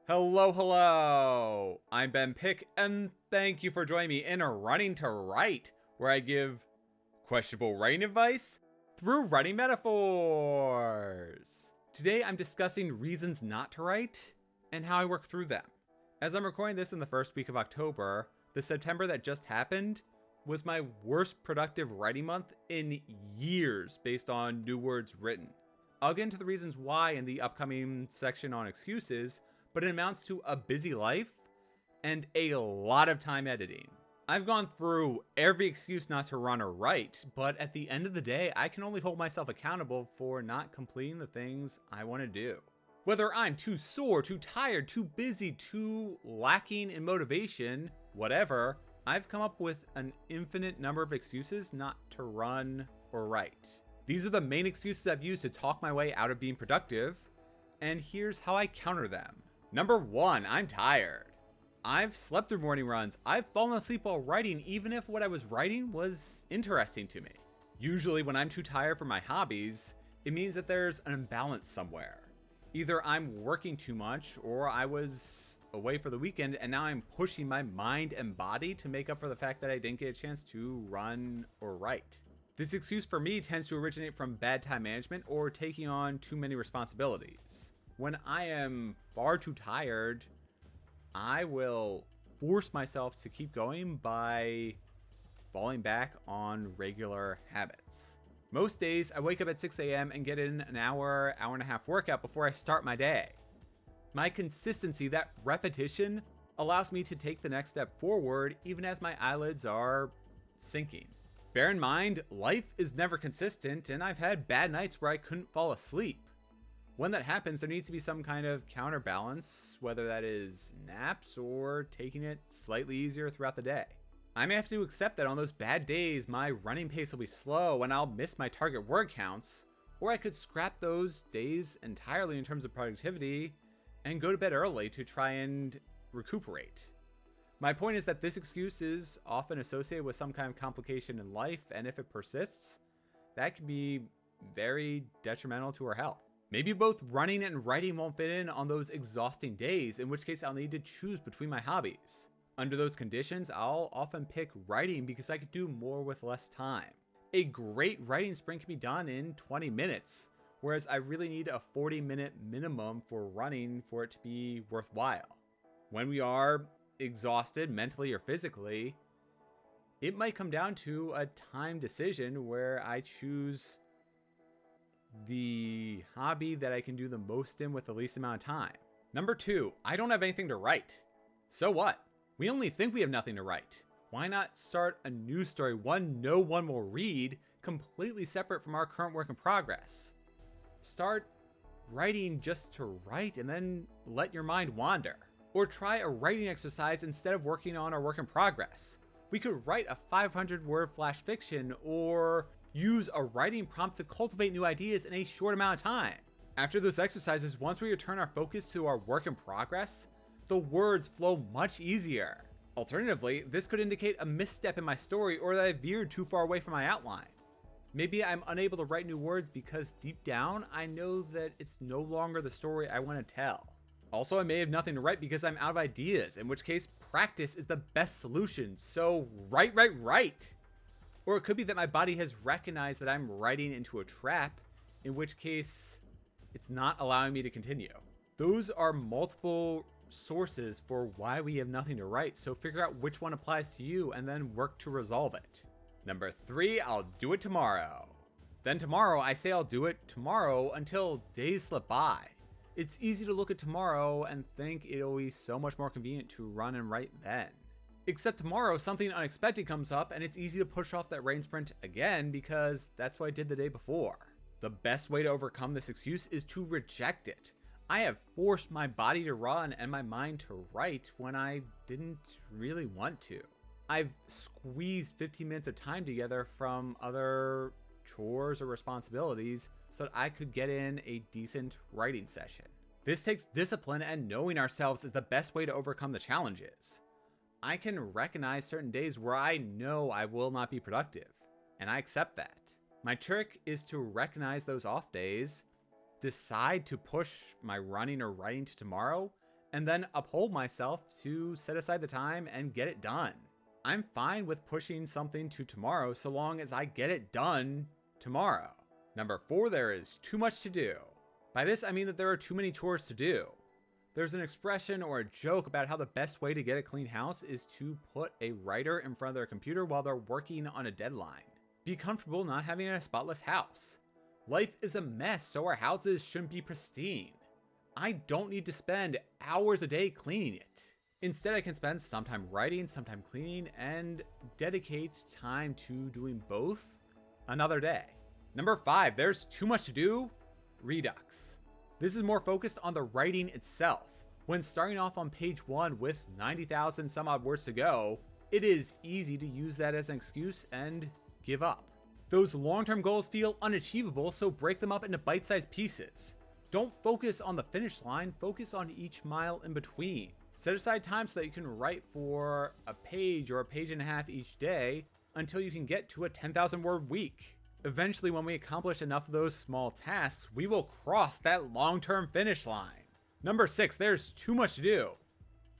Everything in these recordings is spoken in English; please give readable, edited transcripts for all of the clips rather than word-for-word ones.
Hello, hello! I'm Ben Pick, and thank you for joining me in Running to Write, where I give questionable writing advice through writing metaphors. Today I'm discussing reasons not to write and how I work through them. As I'm recording this in the first week of October, the September that just happened was my worst productive writing month in years based on new words written. I'll get into the reasons why in the upcoming section on excuses, but it amounts to a busy life and a lot of time editing. I've gone through every excuse not to run or write, but at the end of the day, I can only hold myself accountable for not completing the things I want to do. Whether I'm too sore, too tired, too busy, too lacking in motivation, whatever, I've come up with an infinite number of excuses not to run or write. These are the main excuses I've used to talk my way out of being productive, and here's how I counter them. Number 1, I'm tired. I've slept through morning runs. I've fallen asleep while writing, even if what I was writing was interesting to me. Usually when I'm too tired for my hobbies, it means that there's an imbalance somewhere. Either I'm working too much, or I was away for the weekend and now I'm pushing my mind and body to make up for the fact that I didn't get a chance to run or write. This excuse for me tends to originate from bad time management or taking on too many responsibilities. When I am far too tired, I will force myself to keep going by falling back on regular habits. Most days, I wake up at 6 a.m. and get in an hour and a half workout before I start my day. My consistency, that repetition, allows me to take the next step forward even as my eyelids are sinking. Bear in mind, life is never consistent, and I've had bad nights where I couldn't fall asleep. When that happens, there needs to be some kind of counterbalance, whether that is naps or taking it slightly easier throughout the day. I may have to accept that on those bad days, my running pace will be slow and I'll miss my target word counts, or I could scrap those days entirely in terms of productivity and go to bed early to try and recuperate. My point is that this excuse is often associated with some kind of complication in life, and if it persists, that can be very detrimental to our health. Maybe both running and writing won't fit in on those exhausting days, in which case I'll need to choose between my hobbies. Under those conditions, I'll often pick writing because I could do more with less time. A great writing sprint can be done in 20 minutes, whereas I really need a 40-minute minimum for running for it to be worthwhile. When we are exhausted mentally or physically, it might come down to a time decision where I choose the hobby that I can do the most in with the least amount of time. Number 2, I don't have anything to write. So what? We only think we have nothing to write. Why not start a new story, one no one will read, completely separate from our current work in progress? Start writing just to write and then let your mind wander. Or try a writing exercise instead of working on our work in progress. We could write a 500-word flash fiction or use a writing prompt to cultivate new ideas in a short amount of time. After those exercises, once we return our focus to our work in progress, the words flow much easier. Alternatively, this could indicate a misstep in my story or that I veered too far away from my outline. Maybe I'm unable to write new words because deep down, I know that it's no longer the story I want to tell. Also, I may have nothing to write because I'm out of ideas, in which case practice is the best solution. So write. Or it could be that my body has recognized that I'm writing into a trap, in which case it's not allowing me to continue. Those are multiple sources for why we have nothing to write, so figure out which one applies to you and then work to resolve it. Number 3, I'll do it tomorrow. Then tomorrow, I say I'll do it tomorrow until days slip by. It's easy to look at tomorrow and think it'll be so much more convenient to run and write then. Except tomorrow, something unexpected comes up and it's easy to push off that rain sprint again because that's what I did the day before. The best way to overcome this excuse is to reject it. I have forced my body to run and my mind to write when I didn't really want to. I've squeezed 15 minutes of time together from other chores or responsibilities so that I could get in a decent writing session. This takes discipline, and knowing ourselves is the best way to overcome the challenges. I can recognize certain days where I know I will not be productive, and I accept that. My trick is to recognize those off days, decide to push my running or writing to tomorrow, and then uphold myself to set aside the time and get it done. I'm fine with pushing something to tomorrow so long as I get it done tomorrow. Number 4, there is too much to do. By this, I mean that there are too many chores to do. There's an expression or a joke about how the best way to get a clean house is to put a writer in front of their computer while they're working on a deadline. Be comfortable not having a spotless house. Life is a mess, so our houses shouldn't be pristine. I don't need to spend hours a day cleaning it. Instead, I can spend some time writing, some time cleaning, and dedicate time to doing both another day. Number 5, there's too much to do. Redux. This is more focused on the writing itself. When starting off on page 1 with 90,000 some odd words to go, it is easy to use that as an excuse and give up. Those long-term goals feel unachievable, so break them up into bite-sized pieces. Don't focus on the finish line, focus on each mile in between. Set aside time so that you can write for a page or a page and a half each day until you can get to a 10,000 word week. Eventually, when we accomplish enough of those small tasks, we will cross that long-term finish line. Number 6, there's too much to do.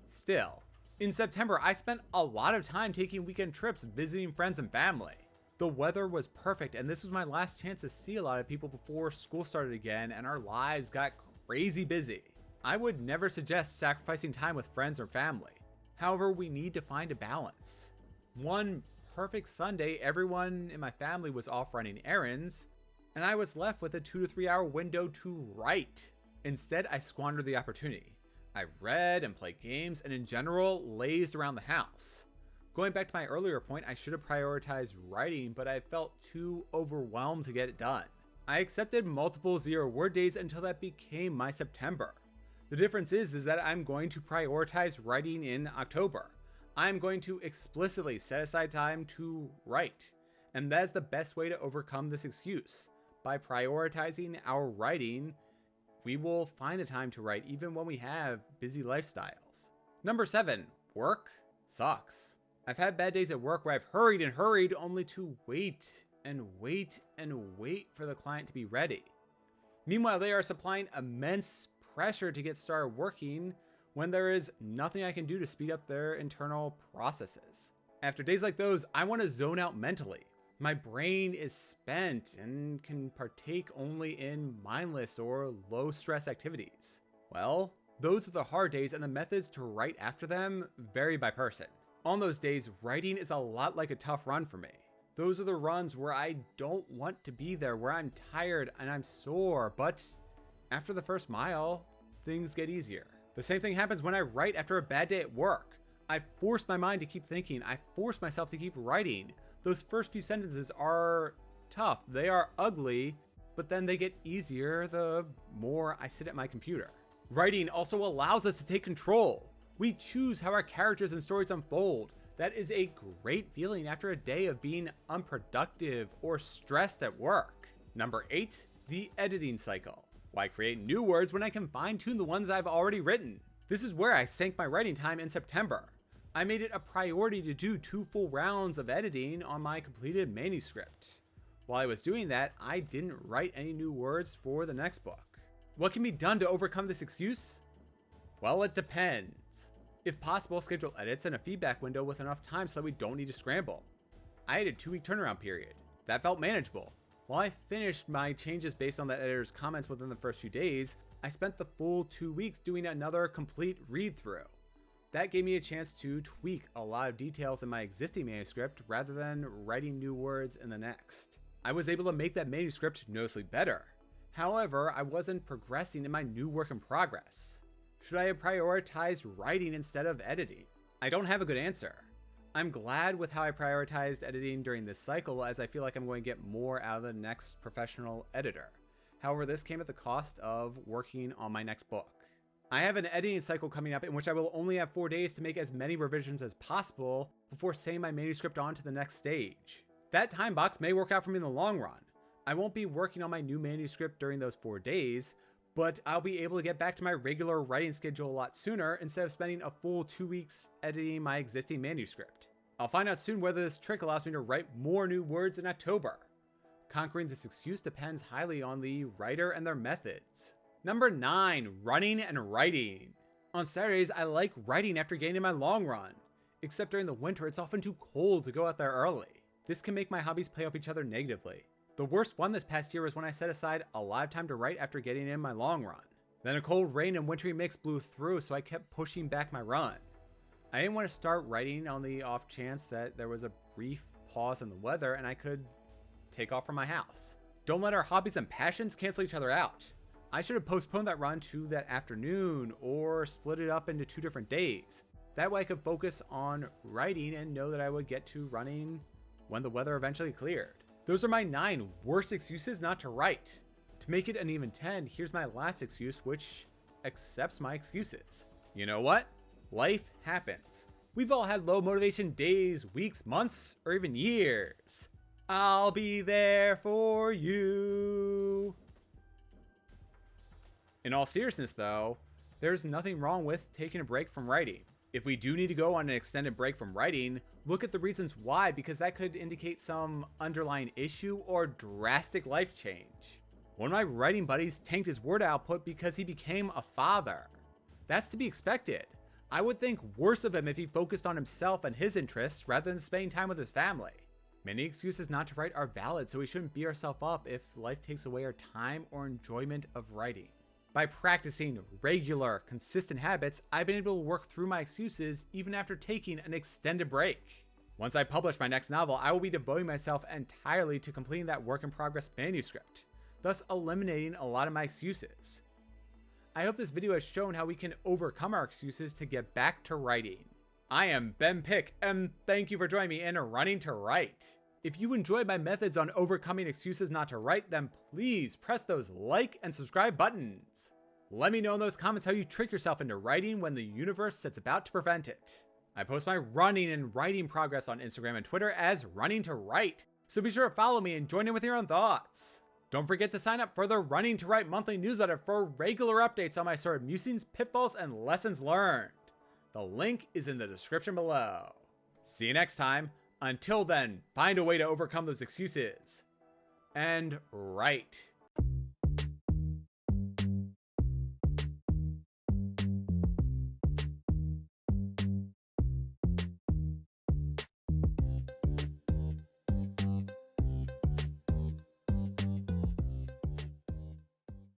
Still, in September, I spent a lot of time taking weekend trips visiting friends and family. The weather was perfect, and this was my last chance to see a lot of people before school started again and our lives got crazy busy. I would never suggest sacrificing time with friends or family. However, we need to find a balance. One perfect Sunday, everyone in my family was off running errands, and I was left with a 2 to 3 hour window to write. Instead, I squandered the opportunity. I read and played games, and in general, lazed around the house. Going back to my earlier point, I should have prioritized writing, but I felt too overwhelmed to get it done. I accepted multiple 0-word days until that became my September. The difference is that I'm going to prioritize writing in October. I'm going to explicitly set aside time to write. And that's the best way to overcome this excuse. By prioritizing our writing, we will find the time to write even when we have busy lifestyles. Number 7, work sucks. I've had bad days at work where I've hurried and hurried only to wait and wait and wait for the client to be ready. Meanwhile, they are supplying immense pressure to get started working when there is nothing I can do to speed up their internal processes. After days like those, I want to zone out mentally. My brain is spent and can partake only in mindless or low stress activities. Well, those are the hard days, and the methods to write after them vary by person. On those days, writing is a lot like a tough run for me. Those are the runs where I don't want to be there, where I'm tired and I'm sore, but after the first mile, things get easier. The same thing happens when I write after a bad day at work. I force my mind to keep thinking. I force myself to keep writing. Those first few sentences are tough. They are ugly, but then they get easier the more I sit at my computer. Writing also allows us to take control. We choose how our characters and stories unfold. That is a great feeling after a day of being unproductive or stressed at work. Number 8, the editing cycle. Why create new words when I can fine-tune the ones I've already written? This is where I sank my writing time in September. I made it a priority to do 2 full rounds of editing on my completed manuscript. While I was doing that, I didn't write any new words for the next book. What can be done to overcome this excuse? Well, it depends. If possible, schedule edits and a feedback window with enough time so that we don't need to scramble. I had a 2-week turnaround period. That felt manageable. While I finished my changes based on the editor's comments within the first few days, I spent the full 2 weeks doing another complete read-through. That gave me a chance to tweak a lot of details in my existing manuscript rather than writing new words in the next. I was able to make that manuscript noticeably better. However, I wasn't progressing in my new work in progress. Should I have prioritized writing instead of editing? I don't have a good answer. I'm glad with how I prioritized editing during this cycle, as I feel like I'm going to get more out of the next professional editor. However, this came at the cost of working on my next book. I have an editing cycle coming up in which I will only have 4 days to make as many revisions as possible before sending my manuscript on to the next stage. That time box may work out for me in the long run. I won't be working on my new manuscript during those 4 days, but I'll be able to get back to my regular writing schedule a lot sooner instead of spending a full 2 weeks editing my existing manuscript. I'll find out soon whether this trick allows me to write more new words in October. Conquering this excuse depends highly on the writer and their methods. Number 9, running and writing. On Saturdays, I like writing after getting in my long run. Except during the winter, it's often too cold to go out there early. This can make my hobbies play off each other negatively. The worst one this past year was when I set aside a lot of time to write after getting in my long run. Then a cold rain and wintry mix blew through, so I kept pushing back my run. I didn't want to start writing on the off chance that there was a brief pause in the weather and I could take off from my house. Don't let our hobbies and passions cancel each other out. I should have postponed that run to that afternoon or split it up into 2 different days. That way I could focus on writing and know that I would get to running when the weather eventually cleared. Those are my 9 worst excuses not to write. To make it an even 10, here's my last excuse, which accepts my excuses. You know what? Life happens. We've all had low motivation days, weeks, months, or even years. I'll be there for you. In all seriousness though, there's nothing wrong with taking a break from writing. If we do need to go on an extended break from writing, look at the reasons why, because that could indicate some underlying issue or drastic life change. One of my writing buddies tanked his word output because he became a father. That's to be expected. I would think worse of him if he focused on himself and his interests rather than spending time with his family. Many excuses not to write are valid, so we shouldn't beat ourselves up if life takes away our time or enjoyment of writing. By practicing regular, consistent habits, I've been able to work through my excuses even after taking an extended break. Once I publish my next novel, I will be devoting myself entirely to completing that work in progress manuscript, thus eliminating a lot of my excuses. I hope this video has shown how we can overcome our excuses to get back to writing. I am Ben Pick, and thank you for joining me in Running to Write. If you enjoyed my methods on overcoming excuses not to write, then please press those like and subscribe buttons. Let me know in those comments how you trick yourself into writing when the universe sets about to prevent it. I post my running and writing progress on Instagram and Twitter as Running to Write, so be sure to follow me and join in with your own thoughts. Don't forget to sign up for the Running to Write monthly newsletter for regular updates on my sort of musings, pitfalls, and lessons learned. The link is in the description below. See you next time. Until then, find a way to overcome those excuses and write.